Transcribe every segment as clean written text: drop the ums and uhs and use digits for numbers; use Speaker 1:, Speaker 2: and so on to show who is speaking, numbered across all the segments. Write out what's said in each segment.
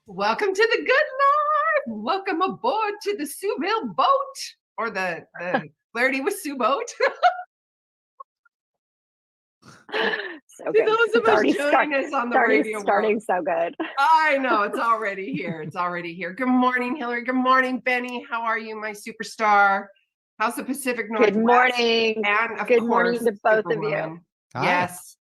Speaker 1: Welcome to the good life. Welcome aboard to the Sueville boat, or the Clarity with Sue boat.
Speaker 2: So
Speaker 1: To
Speaker 2: good.
Speaker 1: those of us joining us on the radio
Speaker 2: starting
Speaker 1: world.
Speaker 2: so good.
Speaker 1: I know, it's already here. It's already here. Good morning, Hilary. Good morning, Benny. How are you, my superstar? How's the Pacific Northwest?
Speaker 2: Good morning.
Speaker 1: And of
Speaker 2: Good
Speaker 1: course,
Speaker 2: morning to both of you.
Speaker 1: Superwoman. Yes.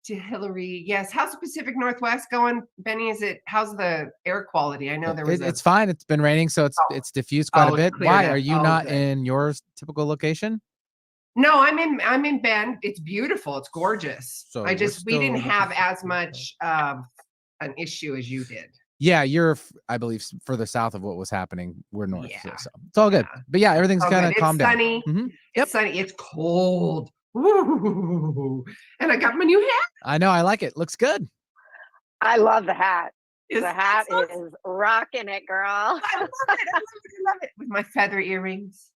Speaker 1: To Hilary. Yes. How's the Pacific Northwest going, Benny? How's the air quality? I know there was
Speaker 3: it's fine. It's been raining, so it's diffused quite a bit. Why are you not in your typical location?
Speaker 1: No, I'm in Bend. It's beautiful. It's gorgeous.
Speaker 3: So
Speaker 1: we didn't have as much of an issue as you did.
Speaker 3: Yeah, you're, I believe, further south of what was happening. We're north,
Speaker 1: yeah.
Speaker 3: so it's all good. But yeah, everything's kind of calmed down.
Speaker 1: Sunny.
Speaker 3: Mm-hmm.
Speaker 1: It's sunny. It's cold. Ooh. And I got my new hat.
Speaker 3: I know. I like it. Looks good.
Speaker 2: I love the hat.
Speaker 1: The
Speaker 2: hat is rocking it, girl.
Speaker 1: I love it. I love it. With my feather earrings.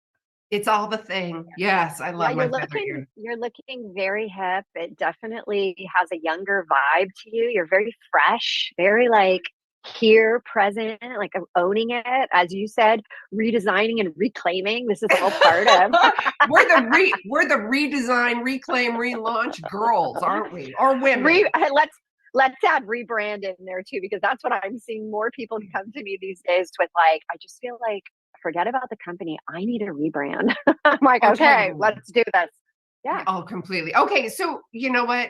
Speaker 1: It's all the thing. Yes, I love my feather earrings.
Speaker 2: You're looking very hip. It definitely has a younger vibe to you. You're very fresh, very like here, present, like owning it. As you said, redesigning and reclaiming. This is all part of.
Speaker 1: We're the redesign, reclaim, relaunch girls, aren't we? Or women.
Speaker 2: Let's add rebrand in there too, because that's what I'm seeing more people come to me these days with. Like, I just feel like, forget about the company. I need a rebrand. I'm like, okay, let's do this. Yeah.
Speaker 1: Oh, completely. Okay. So you know what?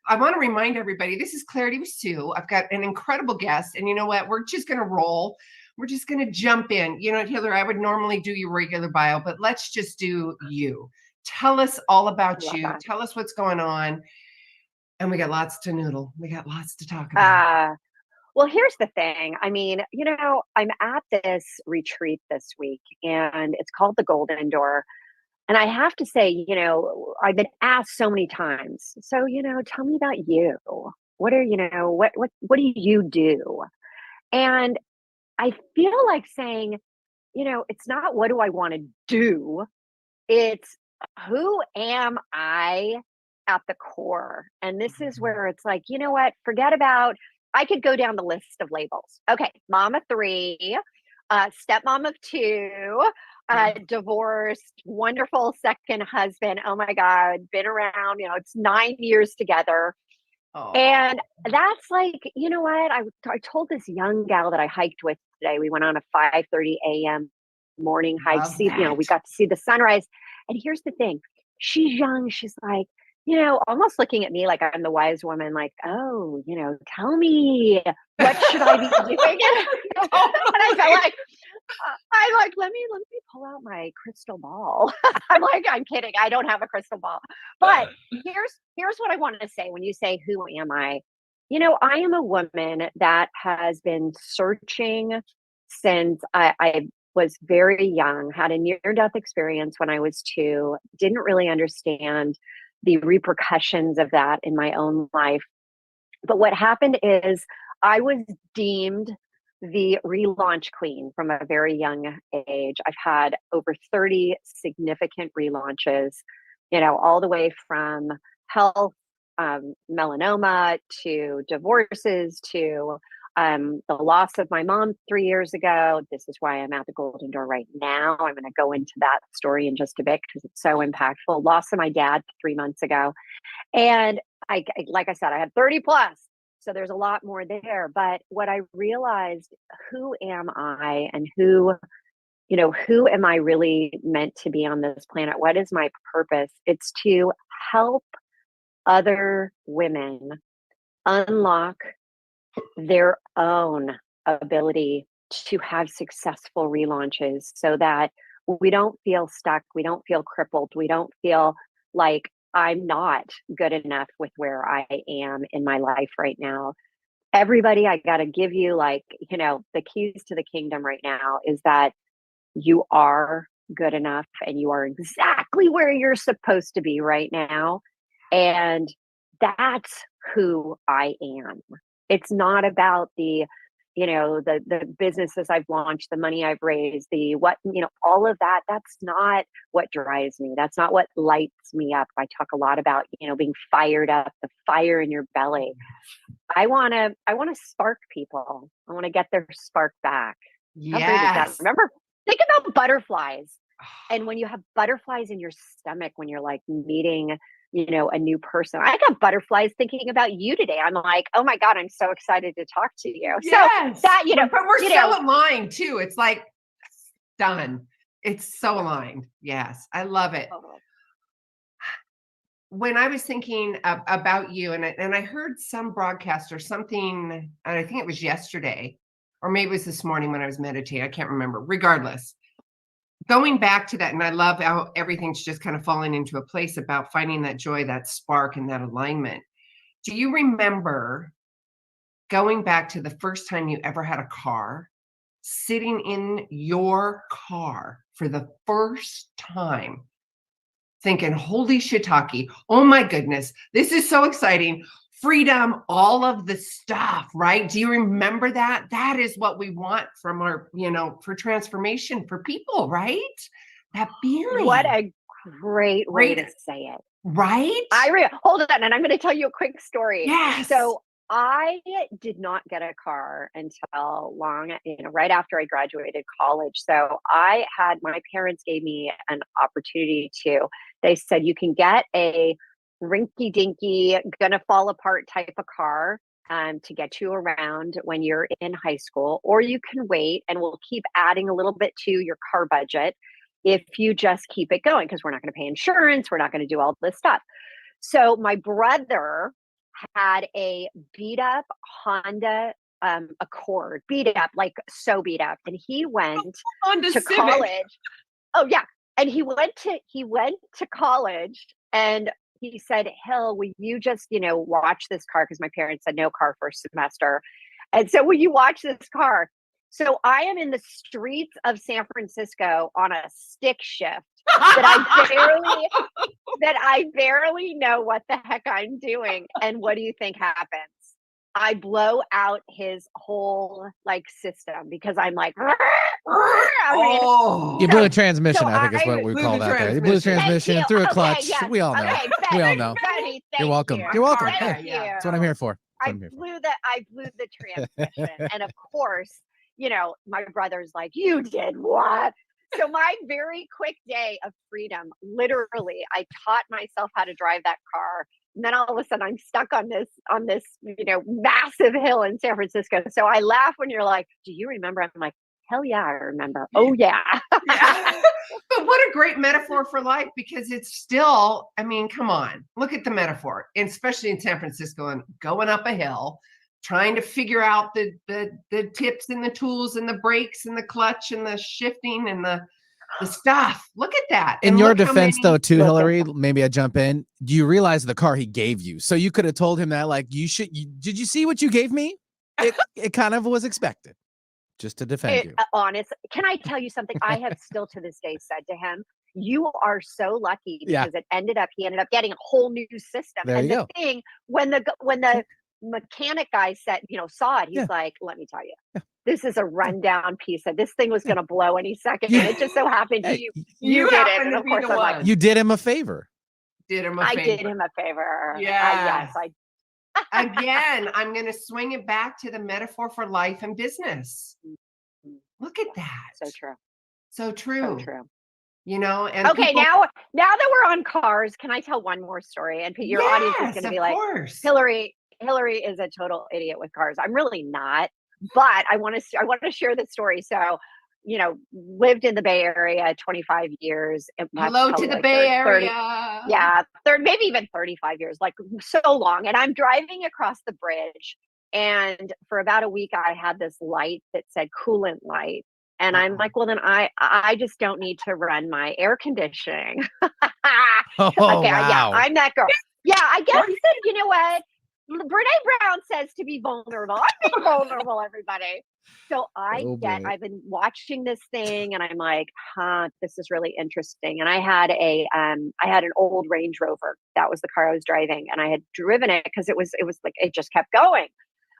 Speaker 1: I want to remind everybody, this is Clarity with Sue. I've got an incredible guest, and you know what? We're just going to roll. We're just going to jump in. You know what, Hilary, I would normally do your regular bio, but let's just do you. Tell us all about you. Tell us what's going on. And we got lots to noodle. We got lots to talk about.
Speaker 2: Well, here's the thing. I mean, you know, I'm at this retreat this week, and it's called the Golden Door. And I have to say, you know, I've been asked so many times. So, you know, tell me about you. What do you do? And I feel like saying, you know, it's not what do I want to do? It's who am I at the core? And this is where it's like, you know what? Forget about, I could go down the list of labels. Okay, mom of 3, stepmom of 2, divorced, wonderful second husband. Oh my God, been around, you know, it's 9 years together. Oh. And that's like, you know what? I told this young gal that I hiked with today, we went on a 5:30 a.m. morning hike. We got to see the sunrise. And here's the thing. She's young. She's like, you know, almost looking at me like I'm the wise woman, like, oh, you know, tell me, what should I be doing? And I felt like, let me pull out my crystal ball. I'm kidding. I don't have a crystal ball. But here's what I wanted to say when you say, who am I? You know, I am a woman that has been searching since I was very young, had a near-death experience when I was 2, didn't really understand the repercussions of that in my own life. But what happened is I was deemed the relaunch queen from a very young age. I've had over 30 significant relaunches, you know, all the way from health, melanoma, to divorces, to the loss of my mom 3 years ago. This is why I'm at the Golden Door right now. I'm going to go into that story in just a bit because it's so impactful. Loss of my dad 3 months ago. And I like I said, I had 30 plus. So there's a lot more there. But what I realized, who am I, and who am I really meant to be on this planet? What is my purpose? It's to help other women unlock their own ability to have successful relaunches so that we don't feel stuck, we don't feel crippled, we don't feel like I'm not good enough with where I am in my life right now. Everybody, I got to give you, like, you know, the keys to the kingdom right now is that you are good enough and you are exactly where you're supposed to be right now. And that's who I am. It's not about the the businesses I've launched, the money I've raised, all of that, that's not what drives me. That's not what lights me up. I talk a lot about, being fired up, the fire in your belly. I want to spark people. I want to get their spark back. How great is that? Remember, think about butterflies. And when you have butterflies in your stomach, when you're like meeting, a new person, I got butterflies thinking about you today. I'm like, oh my God, I'm so excited to talk to you.
Speaker 1: Yes.
Speaker 2: So that,
Speaker 1: but we're so aligned too. It's like done. It's so aligned. Yes. I love it. When I was thinking about you, and I heard some broadcast or something, and I think it was yesterday, or maybe it was this morning when I was meditating. I can't remember. Regardless, going back to that, and I love how everything's just kind of falling into a place about finding that joy, that spark, and that alignment. Do you remember going back to the first time you ever had a car, sitting in your car for the first time, thinking, holy shiitake, oh my goodness, this is so exciting. Freedom, all of the stuff, right? Do you remember that? That is what we want from our, for transformation for people, right? That feeling.
Speaker 2: What a great way to say it.
Speaker 1: Right?
Speaker 2: Hold on, and I'm going to tell you a quick story.
Speaker 1: Yes.
Speaker 2: So I did not get a car until right after I graduated college. So my parents gave me an opportunity they said, you can get a rinky dinky, gonna fall apart type of car to get you around when you're in high school, or you can wait and we'll keep adding a little bit to your car budget if you just keep it going, because we're not going to pay insurance, we're not going to do all this stuff. So my brother had a beat up Honda Accord, beat up, like so beat up, and he went to college. Oh yeah, and he went to college, and he said, Hill, will you just watch this car, because my parents had no car for a semester, and so will you watch this car? So I am in the streets of San Francisco on a stick shift that I barely know what the heck I'm doing. And what do you think happens? I blow out his whole system, because I'm like,
Speaker 3: you blew a transmission. I think is what we call that. You blew a transmission through a clutch.
Speaker 2: Yes.
Speaker 3: We all know. We all know. You're welcome. You're welcome.
Speaker 2: Thank
Speaker 3: Hey,
Speaker 2: you.
Speaker 3: that's what I'm here for.
Speaker 2: I blew the transmission, and of course, my brother's like, you did what? So my very quick day of freedom, literally, I taught myself how to drive that car. And then all of a sudden I'm stuck on this, massive hill in San Francisco. So I laugh when you're like, do you remember? I'm like, hell yeah, I remember. Oh yeah.
Speaker 1: Yeah. But what a great metaphor for life, because it's still, come on, look at the metaphor, especially in San Francisco, and going up a hill, trying to figure out the tips and the tools and the brakes and the clutch and the shifting and the stuff. Look at that.
Speaker 3: In your defense, though, too, Hilary, maybe I jump in. Do you realize the car he gave you? So you could have told him that, like, did you see what you gave me? It kind of was expected, just to defend you.
Speaker 2: Honest, can I tell you something? I have still to this day said to him, you are so lucky, because he ended up getting a whole new system.
Speaker 3: There
Speaker 2: and
Speaker 3: you
Speaker 2: the
Speaker 3: go.
Speaker 2: thing, when the mechanic guy saw it, he's like, let me tell you, this is a rundown piece of this thing was going to blow any second. And it just so happened you did it. And of course, I'm like,
Speaker 3: you did him a favor.
Speaker 2: I did him a favor.
Speaker 1: Yes. Again, I'm going to swing it back to the metaphor for life and business. Look at that.
Speaker 2: So true.
Speaker 1: So true.
Speaker 2: So true.
Speaker 1: And
Speaker 2: okay, now that we're on cars, can I tell one more story? And your audience is going to be like, Hilary is a total idiot with cars. I'm really not, but I want to share this story. So, lived in the Bay Area 25 years.
Speaker 1: Hello to the Bay Area.
Speaker 2: Maybe even 35 years, like so long. And I'm driving across the bridge, and for about a week, I had this light that said coolant light. And I'm like, well, then I just don't need to run my air conditioning.
Speaker 3: Wow.
Speaker 2: Yeah, I'm that girl. Yeah, I guess, you know what? Brene Brown says to be vulnerable. I'm being vulnerable, everybody. So I've been watching this thing, and I'm like, this is really interesting. And I had an old Range Rover. That was the car I was driving, and I had driven it because it was like, it just kept going.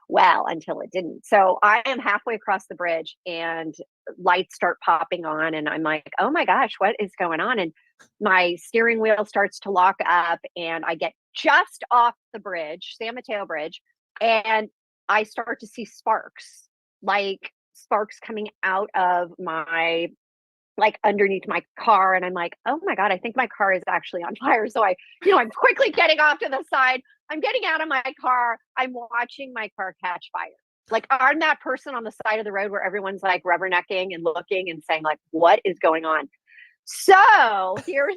Speaker 2: Well, until it didn't. So I am halfway across the bridge and lights start popping on. And I'm like, oh my gosh, what is going on? And my steering wheel starts to lock up and I get just off the bridge, San Mateo Bridge, and I start to see sparks, like sparks coming out of my, like underneath my car. And I'm like, oh my God, I think my car is actually on fire. So I'm quickly getting off to the side. I'm getting out of my car. I'm watching my car catch fire. Like, I'm that person on the side of the road where everyone's like rubbernecking and looking and saying like, what is going on? So here's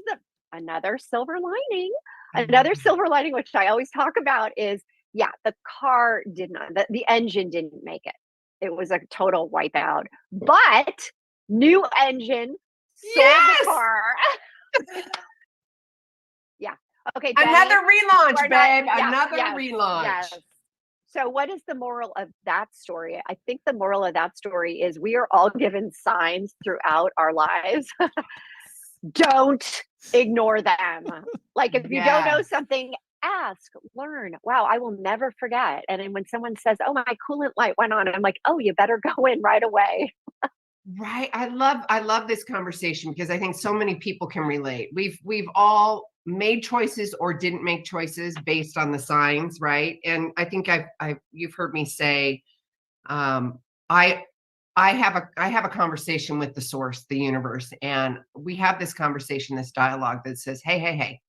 Speaker 2: another silver lining. Another silver lining, which I always talk about, is the car did not, the engine didn't make it. It was a total wipeout. But new engine, sold the car. Okay. Benny,
Speaker 1: Another relaunch, babe. Another
Speaker 2: yes,
Speaker 1: relaunch.
Speaker 2: Yes. So what is the moral of that story? I think the moral of that story is we are all given signs throughout our lives. Don't ignore them. Like, if you don't know something, ask, learn. Wow, I will never forget. And then when someone says, oh, my coolant light went on, I'm like, oh, you better go in right away.
Speaker 1: Right. I love this conversation because I think so many people can relate. We've all made choices or didn't make choices based on the signs, right? And I think you've heard me say, I have a conversation with the source, the universe, and we have this conversation, this dialogue that says, hey,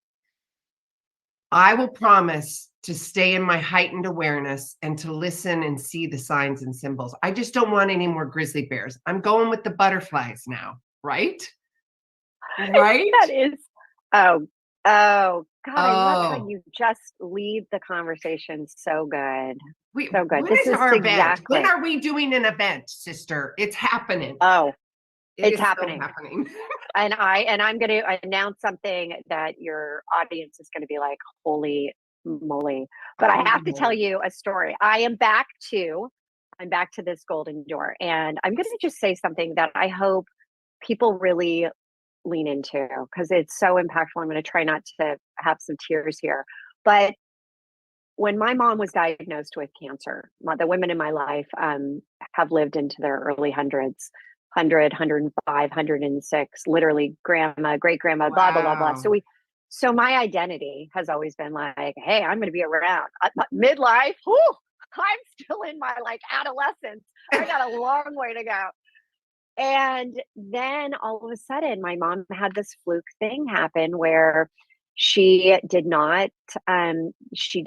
Speaker 1: I will promise to stay in my heightened awareness and to listen and see the signs and symbols. I just don't want any more grizzly bears. I'm going with the butterflies now, right? Right?
Speaker 2: That is, oh God, I love how you just lead the conversation so good. So good.
Speaker 1: This is our event. When are we doing an event, sister? It's happening.
Speaker 2: Oh,
Speaker 1: it's
Speaker 2: happening.
Speaker 1: So happening.
Speaker 2: And I'm going to announce something that your audience is going to be like, holy moly. But I have to tell you a story. I'm back to this golden door. And I'm going to just say something that I hope people really lean into, because it's so impactful. I'm going to try not to have some tears here. But when my mom was diagnosed with cancer, the women in my life have lived into their early hundreds, 100, 105, 106, literally grandma, great grandma, blah, blah, blah, blah. So my identity has always been like, hey, I'm going to be around. Midlife, I'm still in my like adolescence. I got a long way to go. And then all of a sudden, my mom had this fluke thing happen where she did not, she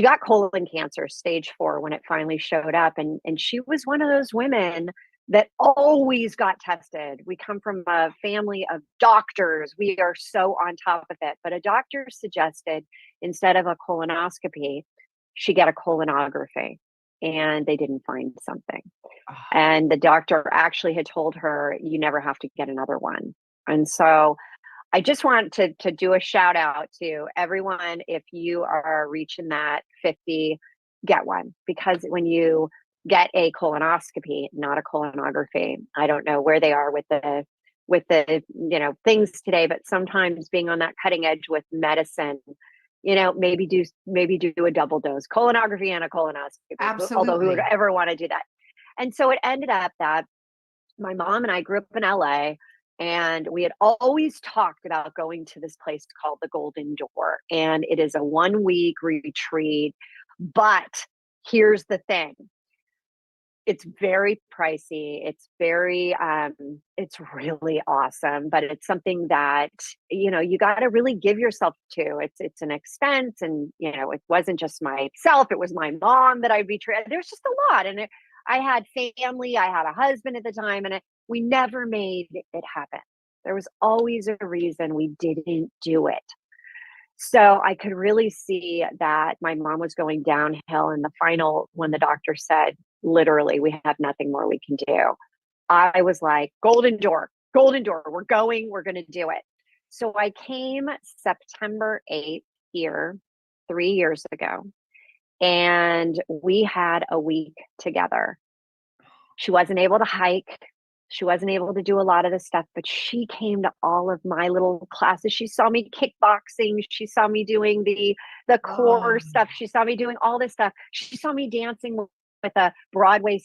Speaker 2: got colon cancer, stage 4, when it finally showed up. And she was one of those women that always got tested. We come from a family of doctors. We are so on top of it. But a doctor suggested, instead of a colonoscopy, she get a colonography. And they didn't find something. And the doctor actually had told her, you never have to get another one. And so I just want to do a shout out to everyone. If you are reaching that 50, get one, because when you get a colonoscopy, not a colonography, I don't know where they are with the things today, but sometimes being on that cutting edge with medicine, maybe do a double dose colonoscopy and a colonoscopy.
Speaker 1: Absolutely.
Speaker 2: Although who would ever want to do that? And so it ended up that my mom and I grew up in LA, and we had always talked about going to this place called the Golden Door. And it is a 1-week retreat. But here's the thing. It's very pricey. It's very, it's really awesome, but it's something that, you got to really give yourself to. It's an expense. And, it wasn't just myself. It was my mom that I betrayed. There's just a lot. And I had family. I had a husband at the time, and we never made it happen. There was always a reason we didn't do it. So I could really see that my mom was going downhill in the final, when the doctor said, literally, we have nothing more we can do. I was like, Golden Door, we're going to do it. So I came September 8th here 3 years ago, and we had a week together. She wasn't able to hike. She wasn't able to do a lot of this stuff, but she came to all of my little classes. She saw me kickboxing. She saw me doing the core
Speaker 1: Oh,
Speaker 2: stuff. She saw me doing all this stuff. She saw me dancing with a Broadway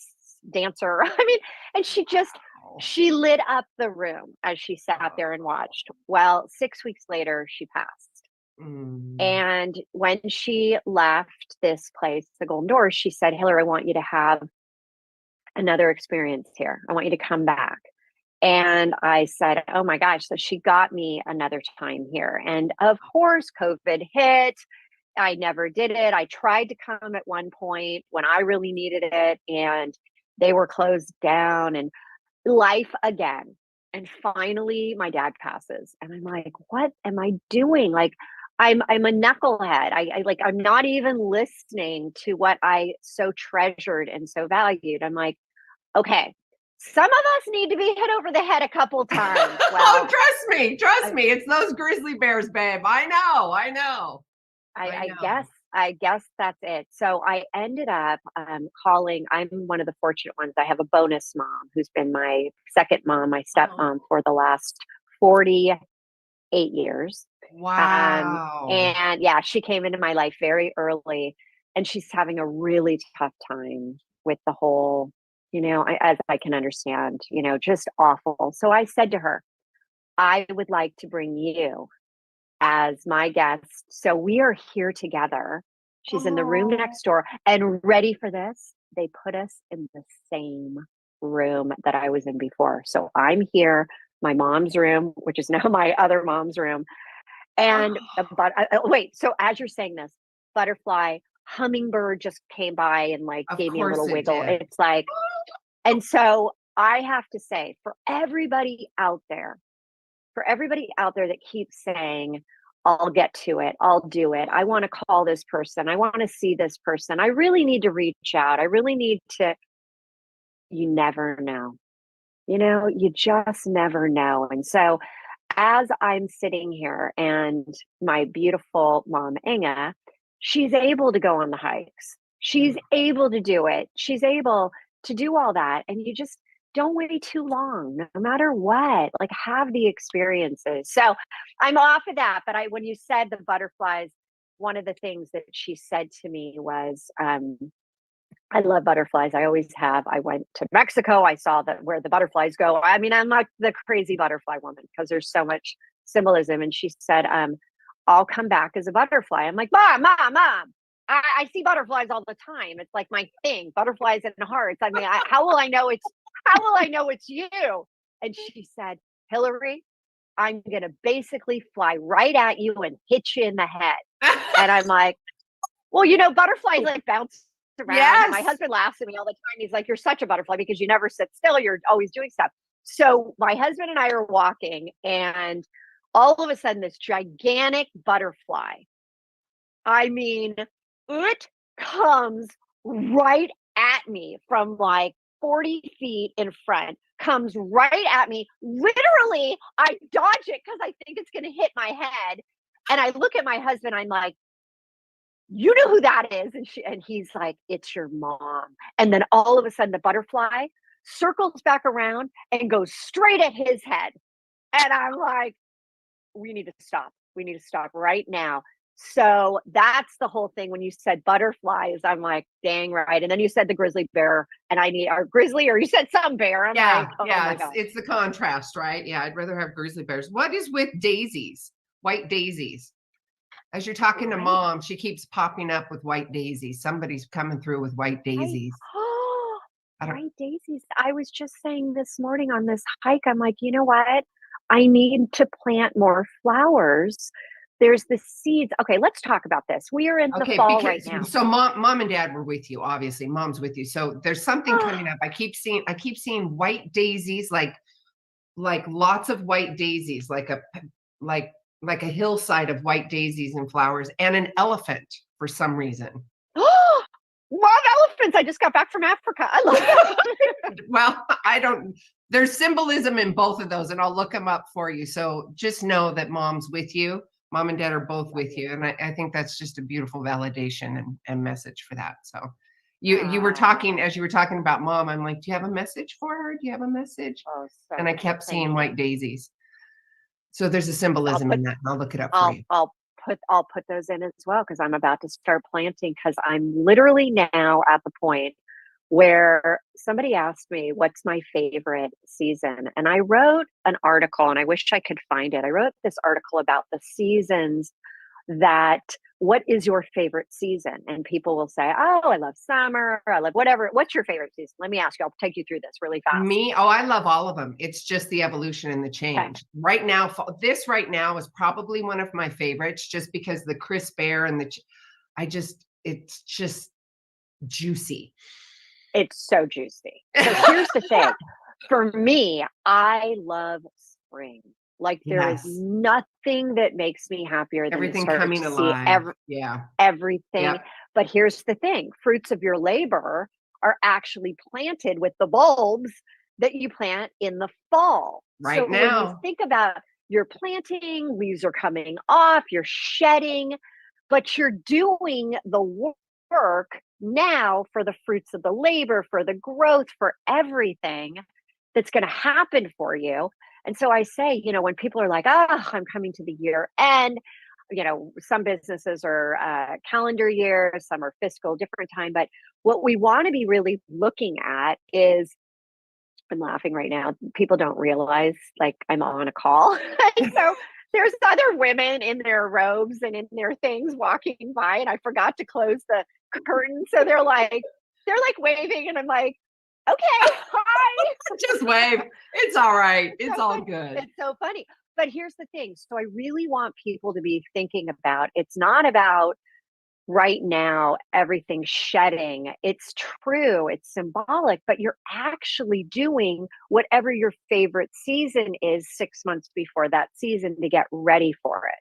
Speaker 2: dancer. I mean, and
Speaker 1: wow.
Speaker 2: she lit up the room as she sat there and watched. Well, 6 weeks later, she passed.
Speaker 1: Mm.
Speaker 2: And when she left this place, the Golden Doors, she said, Hillary, I want you to have another experience here. I want you to come back. And I said, oh my gosh. So she got me another time here. And of course, COVID hit. I never did it. I tried to come at one point when I really needed it, and they were closed down, and life again. And finally, my dad passes. And I'm like, what am I doing? Like, I'm a knucklehead. I'm not even listening to what I so treasured and so valued. I'm like, okay, some of us need to be hit over the head a couple times.
Speaker 1: Oh,
Speaker 2: Well,
Speaker 1: trust me. It's those grizzly bears, babe. I know.
Speaker 2: I guess that's it. So I ended up calling. I'm one of the fortunate ones. I have a bonus mom who's been my second mom, my stepmom, for the last 48 years.
Speaker 1: Wow.
Speaker 2: And yeah, she came into my life very early, and she's having a really tough time with the whole, as I can understand, just awful. So I said to her, I would like to bring you as my guest. So we are here together. She's in the room
Speaker 1: Oh.
Speaker 2: next door, and ready for this, they put us in the same room that I was in before. So I'm here, my mom's room, which is now my other mom's room. And wait, so as you're saying this, butterfly, hummingbird just came by and like
Speaker 1: Of
Speaker 2: gave me a
Speaker 1: course
Speaker 2: little
Speaker 1: it
Speaker 2: wiggle.
Speaker 1: did.
Speaker 2: It's like, and so I have to say, for everybody out there that keeps saying, I'll get to it, I'll do it, I want to call this person, I want to see this person, I really need to reach out, I really need to, you never know. You just never know. And so as I'm sitting here, and my beautiful mom, Inga, she's able to go on the hikes. She's able to do it. She's able to do all that. And you just don't wait too long, no matter what. Like, have the experiences. So I'm off of that. But when you said the butterflies, one of the things that she said to me was, I love butterflies. I always have. I went to Mexico. I saw where the butterflies go. I mean, I'm like the crazy butterfly woman because there's so much symbolism. And she said, I'll come back as a butterfly. I'm like, Mom. I see butterflies all the time. It's like my thing, butterflies and hearts. I mean, how will I know it's you? And she said, Hillary, I'm going to basically fly right at you and hit you in the head. And I'm like, well, butterflies like bounce around.
Speaker 1: Yes.
Speaker 2: My husband laughs at me all the time. He's like, you're such a butterfly because you never sit still. You're always doing stuff. So my husband and I are walking, and all of a sudden this gigantic butterfly, I mean, it comes right at me from like 40 feet in front, comes right at me. Literally, I dodge it because I think it's going to hit my head. And I look at my husband, I'm like, you know who that is? And he's like, it's your mom. And then all of a sudden the butterfly circles back around and goes straight at his head. And I'm like, we need to stop. We need to stop right now. So that's the whole thing. When you said butterflies, I'm like, dang right. And then you said the grizzly bear, and I need our grizzly, or you said some bear. I'm like, oh my God.
Speaker 1: It's the contrast, right? Yeah, I'd rather have grizzly bears. What is with daisies, white daisies? As you're talking to Mom, she keeps popping up with white daisies. Somebody's coming through with white daisies.
Speaker 2: White daisies. I was just saying this morning on this hike, I'm like, you know what? I need to plant more flowers. There's the seeds. Okay, let's talk about this. We are in the fall right now.
Speaker 1: So mom and dad were with you, obviously. Mom's with you. So there's something coming up. I keep seeing white daisies, like lots of white daisies, like a hillside of white daisies and flowers, and an elephant for some reason.
Speaker 2: Love elephants. I just got back from Africa. I love elephants.
Speaker 1: Well, there's symbolism in both of those, and I'll look them up for you. So just know that Mom's with you. Mom and Dad are both with you. And I think that's just a beautiful validation and message for that. So You were talking, as you were talking about mom, I'm like, do you have a message for her? Do you have a message?
Speaker 2: Oh, so
Speaker 1: And I kept
Speaker 2: thank
Speaker 1: seeing
Speaker 2: you.
Speaker 1: white daisies. So there's a symbolism in that. I'll look it up for you.
Speaker 2: I'll put those in as well, because I'm about to start planting, because I'm literally now at the point where somebody asked me what's my favorite season, and I wrote an article, and I wish I could find it. I wrote this article about the seasons that what is your favorite season? And people will say, oh, I love summer, or I love whatever. What's your favorite season? Let me ask you, I'll take you through this really fast.
Speaker 1: Me, I love all of them. It's just the evolution and the change.
Speaker 2: Okay.
Speaker 1: Right now, this right now is probably one of my favorites, just because the crisp air and it's just juicy.
Speaker 2: It's so juicy. So here's the thing. For me, I love spring. Like there is nothing that makes me happier than
Speaker 1: everything
Speaker 2: to start
Speaker 1: coming
Speaker 2: to
Speaker 1: alive.
Speaker 2: see everything.
Speaker 1: Yep.
Speaker 2: But here's the thing. Fruits of your labor are actually planted with the bulbs that you plant in the fall.
Speaker 1: Right
Speaker 2: so
Speaker 1: now.
Speaker 2: when you think about your planting, leaves are coming off, you're shedding, but you're doing the work now for the fruits of the labor, for the growth, for everything that's going to happen for you. And so I say, when people are like, I'm coming to the year end, some businesses are calendar year, some are fiscal, different time. But what we want to be really looking at is, I'm laughing right now, people don't realize like I'm on a call. So there's other women in their robes and in their things walking by, and I forgot to close the curtain. So they're like waving, and I'm like, okay, hi.
Speaker 1: Just wave. It's all right. It's all good.
Speaker 2: It's so funny. But here's the thing. So I really want people to be thinking about, it's not about right now, everything shedding. It's true. It's symbolic, but you're actually doing whatever your favorite season is 6 months before that season to get ready for it.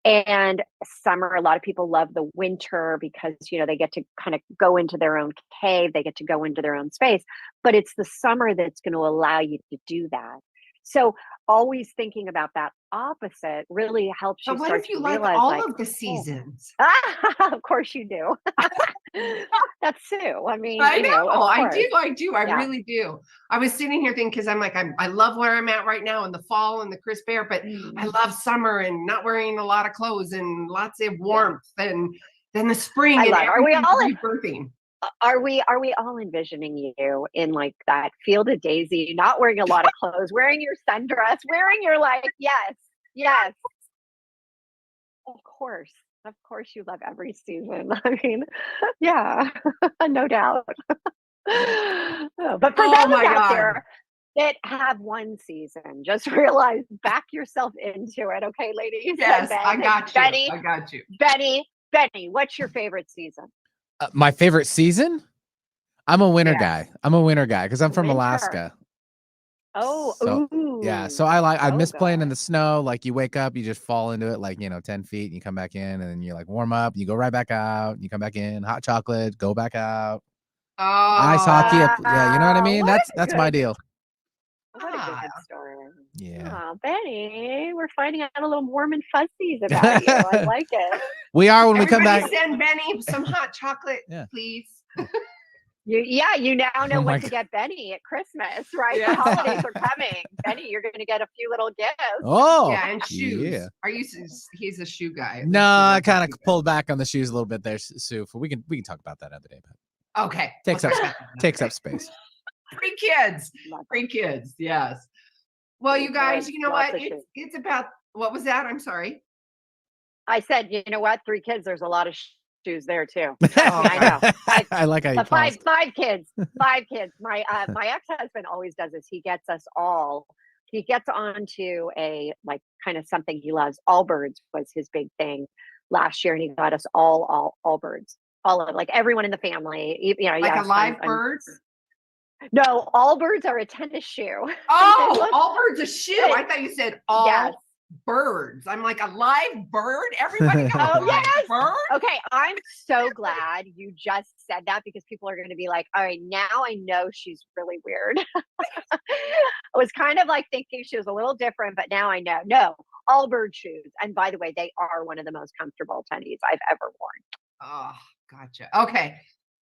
Speaker 2: And summer, a lot of people love the winter because, they get to kind of go into their own cave, they get to go into their own space, but it's the summer that's going to allow you to do that. So always thinking about that opposite really helps you.
Speaker 1: But what
Speaker 2: start
Speaker 1: if you
Speaker 2: to
Speaker 1: like
Speaker 2: realize,
Speaker 1: all of the seasons?
Speaker 2: Of course you do. That's Sue. I mean,
Speaker 1: I know. I
Speaker 2: course.
Speaker 1: do. I really do. I was sitting here thinking, because I'm like, I love where I'm at right now in the fall and the crisp air, but I love summer and not wearing a lot of clothes and lots of warmth, and then the spring and rebirthing.
Speaker 2: Are we all envisioning you in like that field of daisy, not wearing a lot of clothes, wearing your sundress, wearing your yes. Of course you love every season. I mean, yeah, no doubt. But for those out there that have one season, just realize, back yourself into it, okay, ladies?
Speaker 1: Yes, I got you.
Speaker 2: Benny, what's your favorite season?
Speaker 3: My favorite season? I'm a winter guy. I'm a winter guy because I'm from Alaska.
Speaker 2: Yeah.
Speaker 3: So I miss playing in the snow. Like you wake up, you just fall into it like, 10 feet, and you come back in, and then you're like warm up, and you go right back out, and you come back in, hot chocolate, go back out. Ice hockey. Yeah, you know what I mean? That's my deal.
Speaker 2: What a good story.
Speaker 3: Yeah.
Speaker 2: Oh, Benny, we're finding out a little warm and fuzzies about you. I like it.
Speaker 3: We are when we come back.
Speaker 1: Send Benny some hot chocolate, please.
Speaker 2: You now know what to get Benny at Christmas, right? The holidays are coming. Benny, you're going to get a few little gifts.
Speaker 3: Oh,
Speaker 1: yeah, and shoes. Yeah. He's a shoe guy?
Speaker 3: No, I kind of pulled back on the shoes a little bit there, Sue. We can talk about that other day. But
Speaker 1: okay,
Speaker 3: takes up space.
Speaker 1: Three kids. Yes. Well, you guys, you know what? It's about, what was that? I'm sorry.
Speaker 2: I said, you know what? 3 kids. There's a lot of shoes there too. I know.
Speaker 3: I like how you
Speaker 2: five kids. 5 kids. My ex-husband always does this. He gets us all. He gets onto a like kind of something he loves. Allbirds was his big thing last year, and he got us all birds. All of like everyone in the family.
Speaker 1: Like a live bird.
Speaker 2: No, Allbirds are a tennis shoe.
Speaker 1: Oh, Allbirds a shoe. I thought you said all birds. I'm like, a live bird? Everybody got a live bird?
Speaker 2: Okay, I'm so glad you just said that, because people are going to be like, all right, now I know she's really weird. I was kind of like thinking she was a little different, but now I know. No, Allbird shoes. And by the way, they are one of the most comfortable tennies I've ever worn.
Speaker 1: Oh, gotcha. Okay.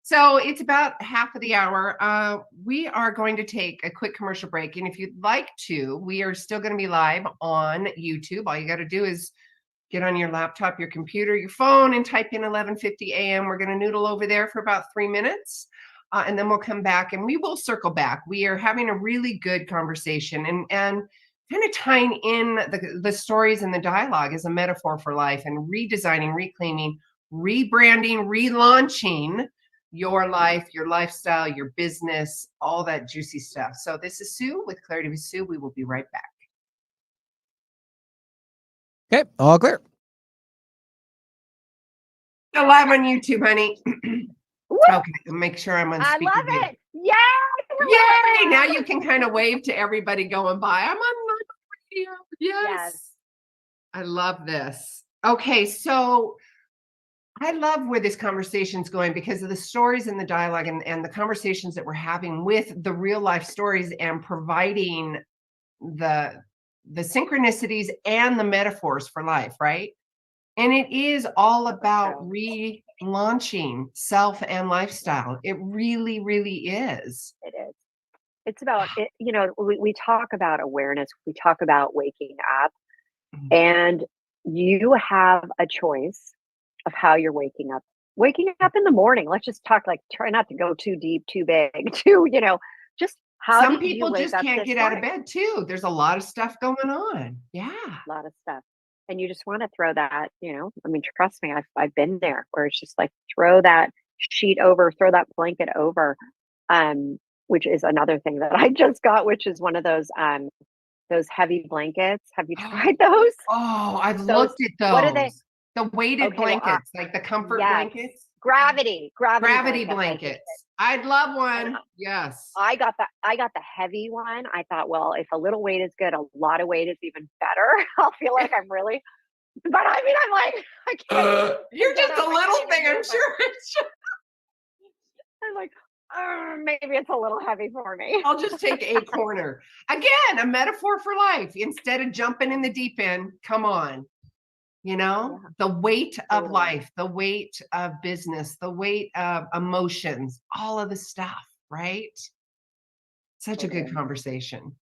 Speaker 1: So it's about half of the hour. We are going to take a quick commercial break. And if you'd like to, we are still going to be live on YouTube. All you got to do is get on your laptop, your computer, your phone, and type in 11:50 a.m. We're going to noodle over there for about 3 minutes. And then we'll come back and we will circle back. We are having a really good conversation and kind of tying in the stories and the dialogue as a metaphor for life and redesigning, reclaiming, rebranding, relaunching your life, your lifestyle, your business, all that juicy stuff. So this is Sue with Clarity with Sue. We will be right back.
Speaker 3: Okay, all clear.
Speaker 1: Live on YouTube, honey. Okay, make sure I'm on speaker.
Speaker 2: I love it. Yay!
Speaker 1: Yay! Now you can kind of wave to everybody going by. I'm on radio. Yes. I love this. Okay, so I love where this conversation's going because of the stories and the dialogue and the conversations that we're having with the real life stories and providing the synchronicities and the metaphors for life, right? And it is all about relaunching self and lifestyle. It really, really is.
Speaker 2: It is. It's about it. You know, we talk about awareness. We talk about waking up, and you have a choice of how you're waking up. Waking up in the morning. Let's just talk try not to go too deep, too big, just how
Speaker 1: some people just can't get out of bed too. There's a lot of stuff going on. Yeah.
Speaker 2: A lot of stuff. And you just want to throw that, I mean, trust me, I've been there where it's just like throw that sheet over, throw that blanket over, which is another thing that I just got, which is one of those heavy blankets. Have you tried those?
Speaker 1: Oh, I've looked at those.
Speaker 2: What are they?
Speaker 1: The weighted blankets, like the comfort blankets.
Speaker 2: Gravity
Speaker 1: blankets. I'd love one. Yes.
Speaker 2: I got the heavy one. I thought, well, if a little weight is good, a lot of weight is even better. I'll feel like I'm really, but I mean, I'm like, I can't.
Speaker 1: You're just a little thing, I'm sure.
Speaker 2: I'm like, maybe it's a little heavy for me.
Speaker 1: I'll just take a corner. Again, a metaphor for life. Instead of jumping in the deep end, come on. The weight of life, the weight of business, the weight of emotions, all of the stuff, right? Such a good conversation.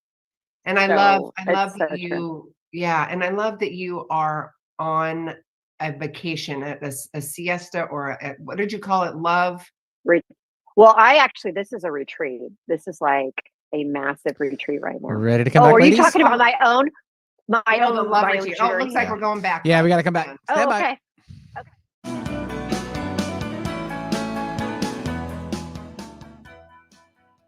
Speaker 1: And I love that you, and I love that you are on a vacation at a siesta or what did you call it? Love?
Speaker 2: Well, this is a retreat. This is like a massive retreat right now.
Speaker 3: We're ready to come back,
Speaker 2: are
Speaker 3: ladies?
Speaker 2: you talking about my own?
Speaker 1: The love retreat. Oh, it looks like we're going back.
Speaker 3: Yeah, we got to come back. Stand by.
Speaker 2: Okay.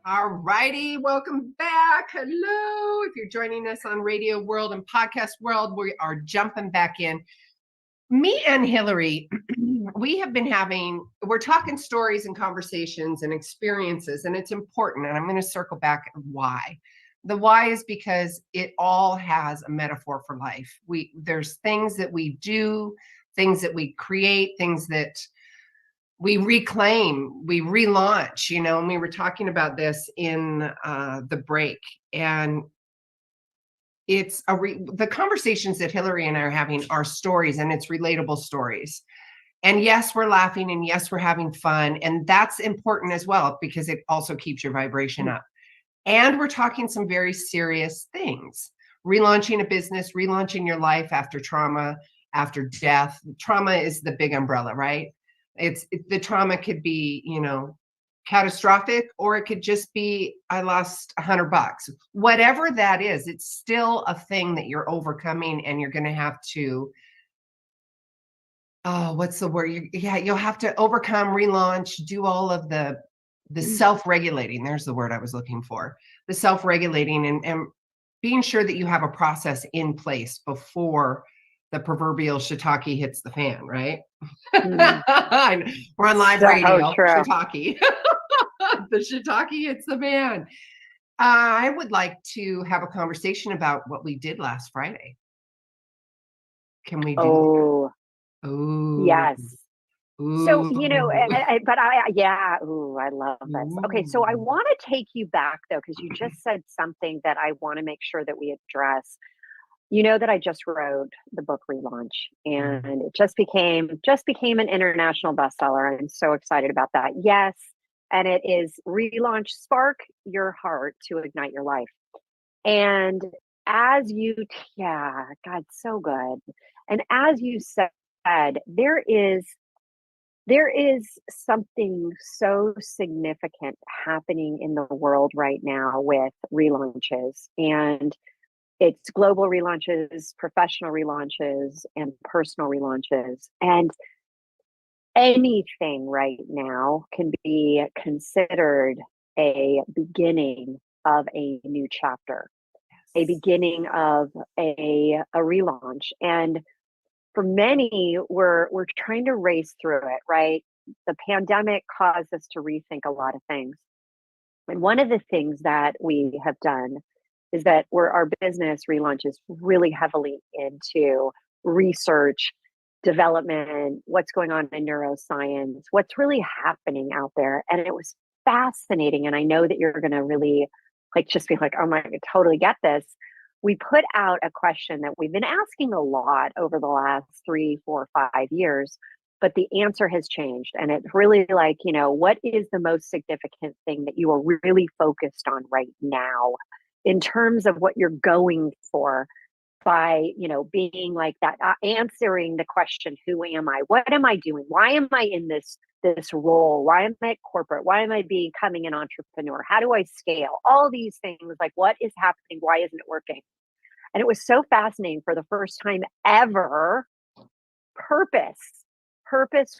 Speaker 1: All righty, welcome back. Hello. If you're joining us on Radio World and Podcast World, we are jumping back in. Me and Hilary, we're talking stories and conversations and experiences, and it's important. And I'm going to circle back why. The why is because it all has a metaphor for life. There's things that we do, things that we create, things that we reclaim, we relaunch, and we were talking about this in the break. And it's the conversations that Hilary and I are having are stories, and it's relatable stories. And yes, we're laughing, and yes, we're having fun. And that's important as well, because it also keeps your vibration up. And we're talking some very serious things. Relaunching a business, relaunching your life after trauma, after death. Trauma is the big umbrella, right? The trauma could be, catastrophic, or it could just be, I lost $100. Whatever that is, it's still a thing that you're overcoming, and you're going to have to, what's the word? You'll have to overcome, relaunch, do all of the self-regulating. There's the word I was looking for. The self-regulating and being sure that you have a process in place before the proverbial shiitake hits the fan, right? We're on live radio. Shiitake. The shiitake hits the fan. I would like to have a conversation about what we did last Friday. Can we do that? Oh,
Speaker 2: yes.
Speaker 1: Ooh.
Speaker 2: So, I love this. Okay, so I want to take you back though, because you just said something that I want to make sure that we address. You know that I just wrote the book ReLaunch, and it just became an international bestseller. I'm so excited about that. Yes, and it is ReLaunch Spark Your Heart to Ignite Your Life. And as you, yeah, God, so good. And as you said, there is something so significant happening in the world right now with relaunches, and it's global relaunches, professional relaunches, and personal relaunches. And anything right now can be considered a beginning of a new chapter, a beginning of a relaunch. And for many, we're trying to race through it, right? The pandemic caused us to rethink a lot of things. And one of the things that we have done is that our business ReLaunch is really heavily into research, development, what's going on in neuroscience, what's really happening out there. And it was fascinating. And I know that you're going to really just be like, oh my, I totally get this. We put out a question that we've been asking a lot over the last 3, 4, 5 years, but the answer has changed. And it's really like, what is the most significant thing that you are really focused on right now in terms of what you're going for by, being like that, answering the question, who am I? What am I doing? Why am I in this role? Why am I at corporate? Why am I becoming an entrepreneur? How do I scale? All these things, like what is happening? Why isn't it working? And it was so fascinating. For the first time ever, purpose